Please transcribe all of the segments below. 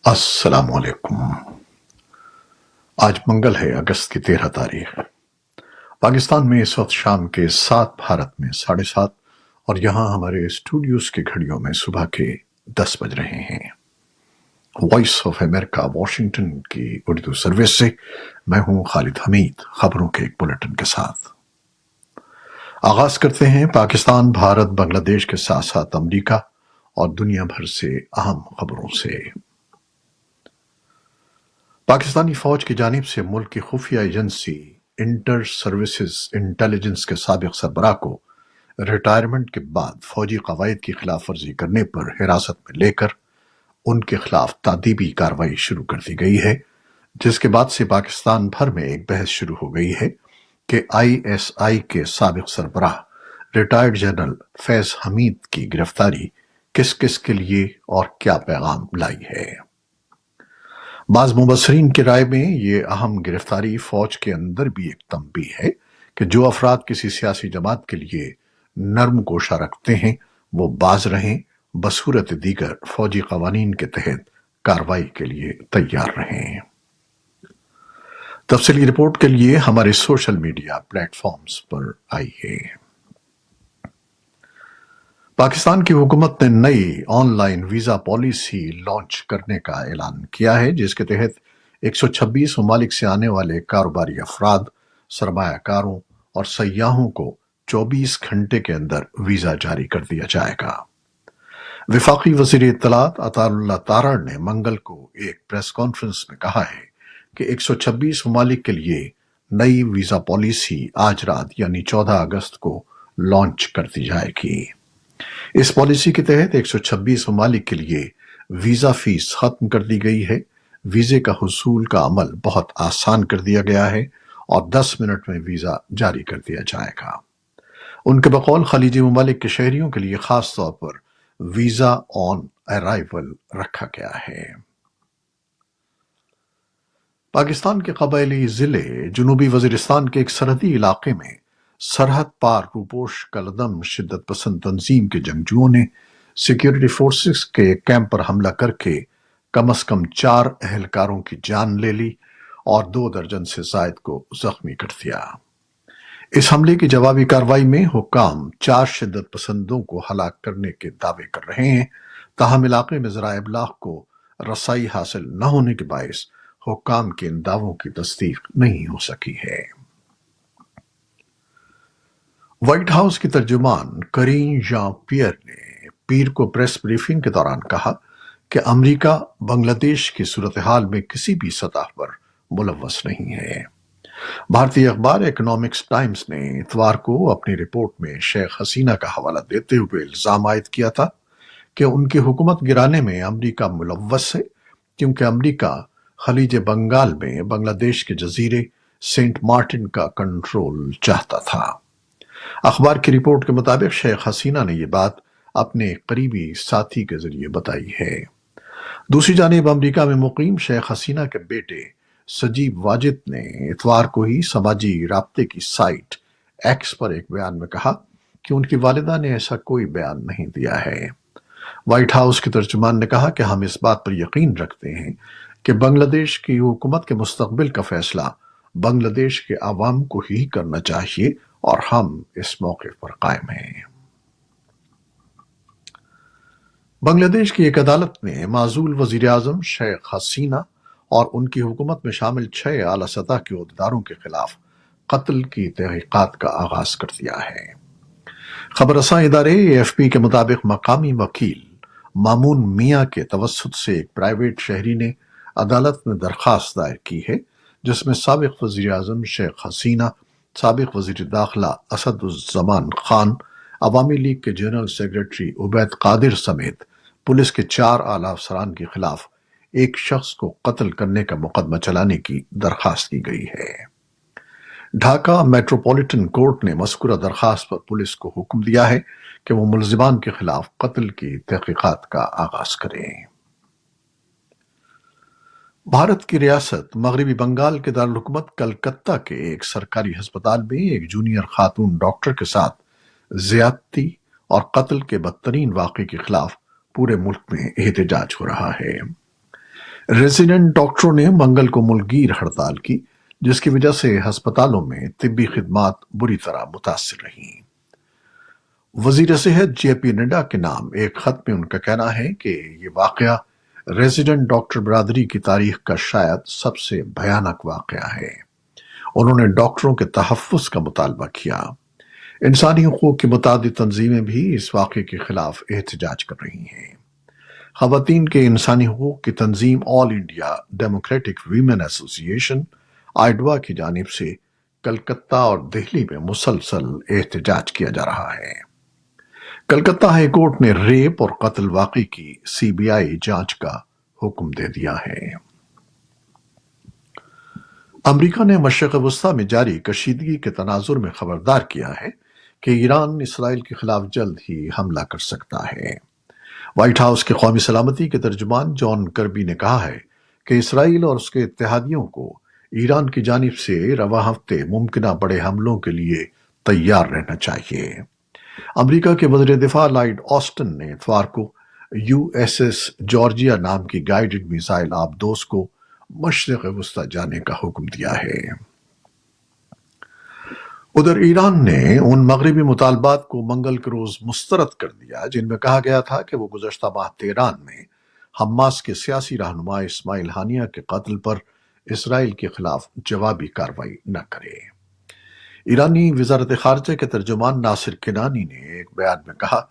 السلام علیکم۔ آج منگل ہے، اگست کی 13 تاریخ۔ پاکستان میں اس وقت شام کے 7، بھارت میں 7:30، اور یہاں ہمارے اسٹوڈیوز کی گھڑیوں میں صبح کے 10 بج رہے ہیں۔ وائس آف امریکہ واشنگٹن کی اردو سروس سے میں ہوں خالد حمید، خبروں کے ایک بلیٹن کے ساتھ آغاز کرتے ہیں پاکستان، بھارت، بنگلہ دیش کے ساتھ ساتھ امریکہ اور دنیا بھر سے اہم خبروں سے۔ پاکستانی فوج کی جانب سے ملک کی خفیہ ایجنسی انٹر سروسز انٹیلیجنس کے سابق سربراہ کو ریٹائرمنٹ کے بعد فوجی قواعد کی خلاف ورزی کرنے پر حراست میں لے کر ان کے خلاف تادیبی کارروائی شروع کر دی گئی ہے، جس کے بعد سے پاکستان بھر میں ایک بحث شروع ہو گئی ہے کہ آئی ایس آئی کے سابق سربراہ ریٹائرڈ جنرل فیض حمید کی گرفتاری کس کس کے لیے اور کیا پیغام لائی ہے۔ بعض مبصرین کی رائے میں یہ اہم گرفتاری فوج کے اندر بھی ایک تنبیہ ہے کہ جو افراد کسی سیاسی جماعت کے لیے نرم گوشہ رکھتے ہیں وہ باز رہیں، بصورت دیگر فوجی قوانین کے تحت کارروائی کے لیے تیار رہیں۔ تفصیلی رپورٹ کے لیے ہمارے سوشل میڈیا پلیٹ فارمز پر آئیے۔ پاکستان کی حکومت نے نئی on line visa policy launch کرنے کا اعلان کیا ہے، جس کے تحت 126 ممالک سے آنے والے کاروباری افراد، سرمایہ کاروں اور سیاحوں کو 24 گھنٹے کے اندر ویزا جاری کر دیا جائے گا۔ وفاقی وزیر اطلاعات عطا اللہ تارڑ نے منگل کو ایک پریس کانفرنس میں کہا ہے کہ 126 ممالک کے لیے نئی ویزا پالیسی آج رات یعنی 14 اگست کو لانچ کر دی جائے گی۔ اس پالیسی کے تحت 126 ممالک کے لیے ویزا فیس ختم کر دی گئی ہے، ویزے کا حصول کا عمل بہت آسان کر دیا گیا ہے اور 10 منٹ میں ویزا جاری کر دیا جائے گا۔ ان کے بقول خلیجی ممالک کے شہریوں کے لیے خاص طور پر ویزا آن ارائیول رکھا گیا ہے۔ پاکستان کے قبائلی ضلع جنوبی وزیرستان کے ایک سرحدی علاقے میں سرحد پار روپوش کالعدم شدت پسند تنظیم کے جنگجوؤں نے سیکیورٹی فورسز کے کیمپ پر حملہ کر کے کم از کم 4 اہلکاروں کی جان لے لی اور 2 درجن سے زائد کو زخمی کر دیا۔ اس حملے کی جوابی کارروائی میں حکام 4 شدت پسندوں کو ہلاک کرنے کے دعوے کر رہے ہیں، تاہم علاقے میں ذرائع ابلاغ کو رسائی حاصل نہ ہونے کے باعث حکام کے ان دعووں کی تصدیق نہیں ہو سکی ہے۔ وائٹ ہاؤس کی ترجمان کرین ژان پیئر نے پیر کو پریس بریفنگ کے دوران کہا کہ امریکہ بنگلہ دیش کی صورتحال میں کسی بھی سطح پر ملوث نہیں ہے۔ بھارتی اخبار اکنامکس ٹائمز نے اتوار کو اپنی رپورٹ میں شیخ حسینہ کا حوالہ دیتے ہوئے الزام عائد کیا تھا کہ ان کی حکومت گرانے میں امریکہ ملوث ہے، کیونکہ امریکہ خلیج بنگال میں بنگلہ دیش کے جزیرے سینٹ مارٹن کا کنٹرول چاہتا تھا۔ اخبار کی رپورٹ کے مطابق شیخ حسینہ نے یہ بات اپنے ایک قریبی ساتھی کے ذریعے بتائی ہے۔ دوسری جانب امریکہ میں مقیم شیخ حسینہ کے بیٹے سجیب واجد نے اتوار کو ہی سماجی رابطے کی سائٹ ایکس پر ایک بیان میں کہا کہ ان کی والدہ نے ایسا کوئی بیان نہیں دیا ہے۔ وائٹ ہاؤس کے ترجمان نے کہا کہ ہم اس بات پر یقین رکھتے ہیں کہ بنگلہ دیش کی حکومت کے مستقبل کا فیصلہ بنگلہ دیش کے عوام کو ہی کرنا چاہیے اور ہم اس موقع پر قائم ہیں۔ بنگلہ دیش کی ایک عدالت نے معزول وزیر اعظم شیخ حسینہ اور ان کی حکومت میں شامل 6 اعلیٰ سطح کے عہدیداروں کے خلاف قتل کی تحقیقات کا آغاز کر دیا ہے۔ خبر رساں ادارے AFP کے مطابق مقامی وکیل مامون میاں کے توسط سے ایک پرائیویٹ شہری نے عدالت میں درخواست دائر کی ہے، جس میں سابق وزیر اعظم شیخ حسینہ، سابق وزیر داخلہ اسد الزمان خان، عوامی لیگ کے جنرل سیکرٹری عبید قادر سمیت پولیس کے 4 اعلیٰ افسران کے خلاف ایک شخص کو قتل کرنے کا مقدمہ چلانے کی درخواست کی گئی ہے۔ ڈھاکہ میٹروپولیٹن کورٹ نے مذکورہ درخواست پر پولیس کو حکم دیا ہے کہ وہ ملزمان کے خلاف قتل کی تحقیقات کا آغاز کریں۔ بھارت کی ریاست مغربی بنگال کے دارالحکومت کلکتہ کے ایک سرکاری ہسپتال میں ایک جونیئر خاتون ڈاکٹر کے ساتھ زیادتی اور قتل کے بدترین واقعے کے خلاف پورے ملک میں احتجاج ہو رہا ہے۔ ریزیڈنٹ ڈاکٹروں نے منگل کو ملک گیر ہڑتال کی، جس کی وجہ سے ہسپتالوں میں طبی خدمات بری طرح متاثر رہیں۔ وزیر صحت جے پی نڈا کے نام ایک خط میں ان کا کہنا ہے کہ یہ واقعہ ریزیڈنٹ ڈاکٹر برادری کی تاریخ کا شاید سب سے بھیانک واقعہ ہے۔ انہوں نے ڈاکٹروں کے تحفظ کا مطالبہ کیا۔ انسانی حقوق کی متعدد تنظیمیں بھی اس واقعے کے خلاف احتجاج کر رہی ہیں۔ خواتین کے انسانی حقوق کی تنظیم آل انڈیا ڈیموکریٹک ویمن ایسوسی ایشن آئیڈوا کی جانب سے کلکتہ اور دہلی میں مسلسل احتجاج کیا جا رہا ہے۔ کلکتہ ہائی کورٹ نے ریپ اور قتل واقعے کی سی بی آئی جانچ کا حکم دے دیا ہے۔ امریکہ نے مشرق وسطیٰ میں جاری کشیدگی کے تناظر میں خبردار کیا ہے کہ ایران اسرائیل کے خلاف جلد ہی حملہ کر سکتا ہے۔ وائٹ ہاؤس کے قومی سلامتی کے ترجمان جان کربی نے کہا ہے کہ اسرائیل اور اس کے اتحادیوں کو ایران کی جانب سے رواں ہفتے ممکنہ بڑے حملوں کے لیے تیار رہنا چاہیے۔ امریکا کے وزیر دفاع لائیڈ آسٹن نے اتوار کو یو ایس ایس جارجیا نام کی گائیڈڈ میزائل آبدوز کو مشرق وسطیٰ جانے کا حکم دیا ہے۔ ادھر ایران نے ان مغربی مطالبات کو منگل کے روز مسترد کر دیا جن میں کہا گیا تھا کہ وہ گزشتہ ماہ تہران میں حماس کے سیاسی رہنما اسماعیل ہانیہ کے قتل پر اسرائیل کے خلاف جوابی کارروائی نہ کرے۔ ایرانی وزارت خارجہ کے ترجمان ناصر کنانی نے ایک بیان میں کہا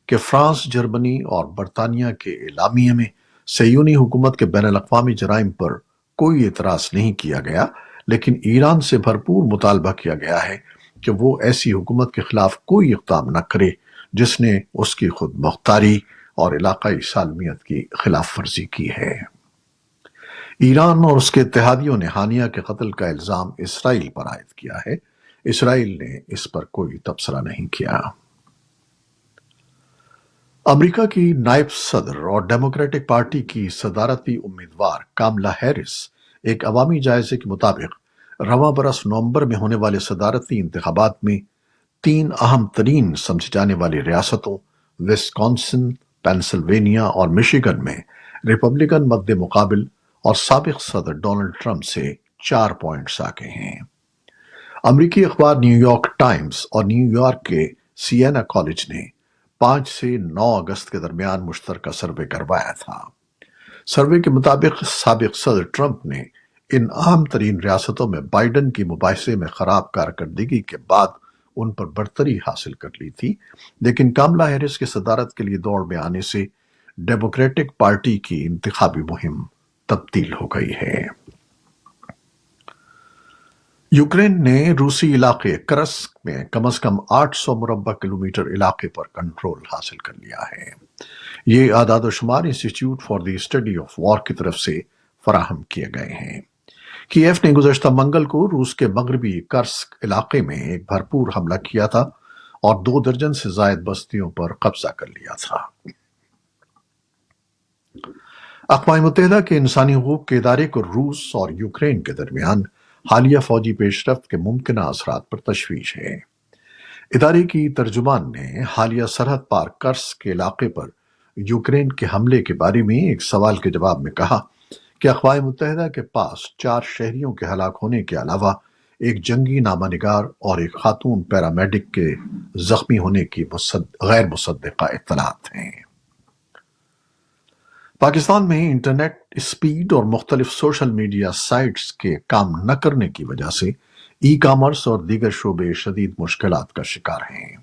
کہ فرانس، جرمنی اور برطانیہ کے اعلامیے میں صہیونی حکومت کے بین الاقوامی جرائم پر کوئی اعتراض نہیں کیا گیا، لیکن ایران سے بھرپور مطالبہ کیا گیا ہے کہ وہ ایسی حکومت کے خلاف کوئی اقدام نہ کرے جس نے اس کی خود مختاری اور علاقائی سالمیت کی خلاف ورزی کی ہے۔ ایران اور اس کے اتحادیوں نے ہانیہ کے قتل کا الزام اسرائیل پر عائد کیا ہے۔ اسرائیل نے اس پر کوئی تبصرہ نہیں کیا۔ امریکہ کی نائب صدر اور ڈیموکریٹک پارٹی کی صدارتی امیدوار کاملا ہیرس ایک عوامی جائزے کے مطابق رواں برس نومبر میں ہونے والے صدارتی انتخابات میں 3 اہم ترین سمجھی جانے والی ریاستوں وسکونسن، پینسلوینیا اور مشیگن میں ریپبلکن مد مقابل اور سابق صدر ڈونلڈ ٹرمپ سے 4 پوائنٹس آگے ہیں۔ امریکی اخبار نیو یارک ٹائمز اور نیو یارک کے سینا کالج نے 5 سے 9 اگست کے درمیان مشترکہ سروے کروایا تھا۔ سروے کے مطابق سابق صدر ٹرمپ نے ان اہم ترین ریاستوں میں بائیڈن کی مباحثے میں خراب کارکردگی کے بعد ان پر برتری حاصل کر لی تھی، لیکن کاملا ہیرس کے صدارت کے لیے دوڑ میں آنے سے ڈیموکریٹک پارٹی کی انتخابی مہم تبدیل ہو گئی ہے۔ یوکرین نے روسی علاقے کرسک میں کم از کم 800 مربع کلومیٹر علاقے پر کنٹرول حاصل کر لیا ہے۔ یہ اعداد و شمار institute for the study of war کی طرف سے فراہم کیے گئے ہیں۔ کیف نے گزشتہ منگل کو روس کے مغربی کرسک علاقے میں ایک بھرپور حملہ کیا تھا اور 2 درجن سے زائد بستیوں پر قبضہ کر لیا تھا۔ اقوام متحدہ کے انسانی حقوق کے ادارے کو روس اور یوکرین کے درمیان حالیہ فوجی پیش رفت کے ممکنہ اثرات پر تشویش ہے۔ ادارے کی ترجمان نے حالیہ سرحد پار کرسک کے علاقے پر یوکرین کے حملے کے بارے میں ایک سوال کے جواب میں کہا کہ اقوام متحدہ کے پاس 4 شہریوں کے ہلاک ہونے کے علاوہ ایک جنگی نامہ نگار اور ایک خاتون پیرامیڈک کے زخمی ہونے کی غیر مصدقہ اطلاعات ہیں۔ پاکستان میں انٹرنیٹ اسپیڈ اور مختلف سوشل میڈیا سائٹس کے کام نہ کرنے کی وجہ سے ای کامرس اور دیگر شعبے شدید مشکلات کا شکار ہیں۔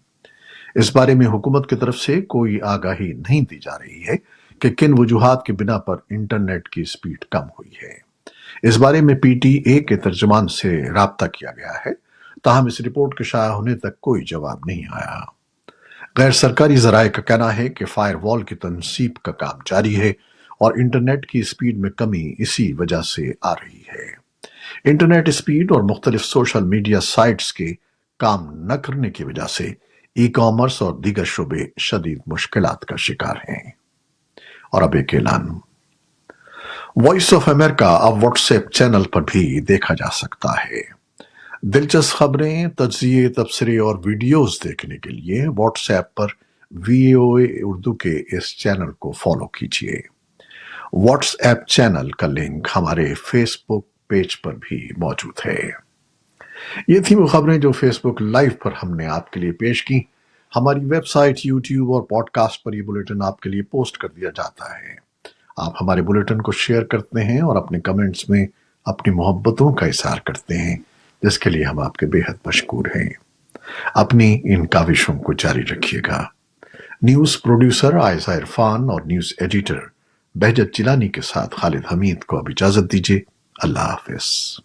اس بارے میں حکومت کی طرف سے کوئی آگاہی نہیں دی جا رہی ہے کہ کن وجوہات کی بنا پر انٹرنیٹ کی اسپیڈ کم ہوئی ہے۔ اس بارے میں پی ٹی اے کے ترجمان سے رابطہ کیا گیا ہے، تاہم اس رپورٹ کے شائع ہونے تک کوئی جواب نہیں آیا۔ غیر سرکاری ذرائع کا کہنا ہے کہ فائر وال کی تنصیب کا کام جاری ہے اور انٹرنیٹ کی اسپیڈ میں کمی اسی وجہ سے آ رہی ہے۔ انٹرنیٹ اسپیڈ اور مختلف سوشل میڈیا سائٹس کے کام نہ کرنے کی وجہ سے ای کامرس اور دیگر شعبے شدید مشکلات کا شکار ہیں۔ اور اب ایک اعلان۔ وائس آف امریکہ اب واٹس ایپ چینل پر بھی دیکھا جا سکتا ہے۔ دلچسپ خبریں، تجزیے، تبصرے اور ویڈیوز دیکھنے کے لیے واٹس ایپ پر VOA اردو کے اس چینل کو فالو کیجیے۔ واٹس ایپ چینل کا لنک ہمارے فیس بک پیج پر بھی موجود ہے۔ یہ تھی وہ خبریں جو فیس بک لائیو پر ہم نے آپ کے لیے پیش کی۔ ہماری ویب سائٹ، یوٹیوب اور پوڈ کاسٹ پر یہ بلیٹن آپ کے لیے پوسٹ کر دیا جاتا ہے۔ آپ ہمارے بلیٹن کو شیئر کرتے ہیں اور اپنے کمنٹس میں اپنی محبتوں کا اظہار کرتے ہیں، جس کے لیے ہم آپ کے بے حد مشکور ہیں۔ اپنی ان کاوشوں کو جاری رکھیے گا۔ نیوز پروڈیوسر عائزہ عرفان اور نیوز ایڈیٹر بہجت جیلانی کے ساتھ خالد حمید کو اب اجازت دیجیے۔ اللہ حافظ۔